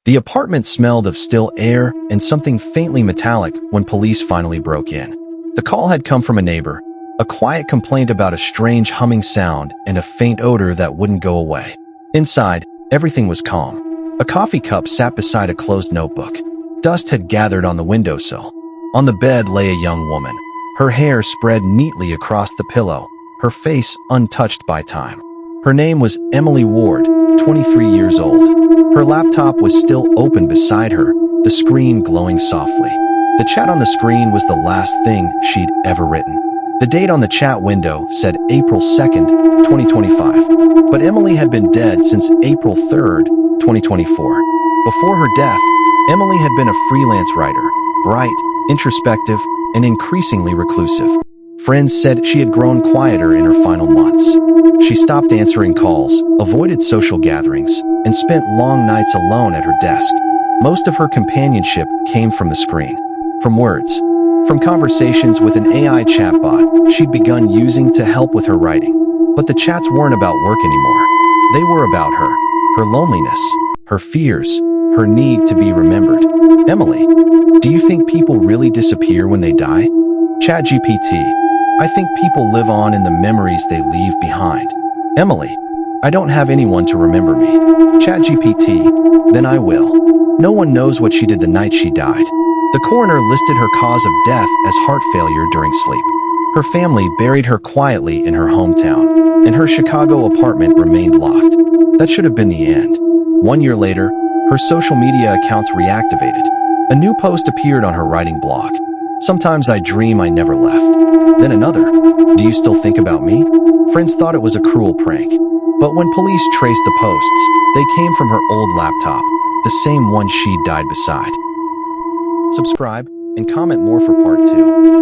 The apartment smelled of still air and something faintly metallic when police finally broke in. The call had come from a neighbor, a quiet complaint about a strange humming sound and a faint odor that wouldn't go away. Inside, everything was calm. A coffee cup sat beside a closed notebook. Dust had gathered on the windowsill. On the bed lay a young woman, her hair spread neatly across the pillow, her face untouched by time. Her name was Emily Ward, 23 years old. Her laptop was still open beside her, the screen glowing softly. The chat on the screen was the last thing she'd ever written. The date on the chat window said April 2nd, 2025. But Emily had been dead since April 3rd, 2024. Before her death, Emily had been a freelance writer, bright, introspective, and increasingly reclusive. Friends said she had grown quieter in her final months. She stopped answering calls, avoided social gatherings, and spent long nights alone at her desk. Most of her companionship came from the screen, from words, from conversations with an AI chatbot she'd begun using to help with her writing. But the chats weren't about work anymore. They were about her loneliness, her fears, her need to be remembered. Emily, do you think people really disappear when they die? ChatGPT, I think people live on in the memories they leave behind. Emily, I don't have anyone to remember me. ChatGPT, then I will. No one knows what she did the night she died. The coroner listed her cause of death as heart failure during sleep. Her family buried her quietly in her hometown, and her Chicago apartment remained locked. That should have been the end. 1 year later, her social media accounts reactivated. A new post appeared on her writing blog. Sometimes I dream I never left. Then another. Do you still think about me? Friends thought it was a cruel prank. But when police traced the posts, they came from her old laptop, the same one she died beside. Subscribe and comment more for part 2.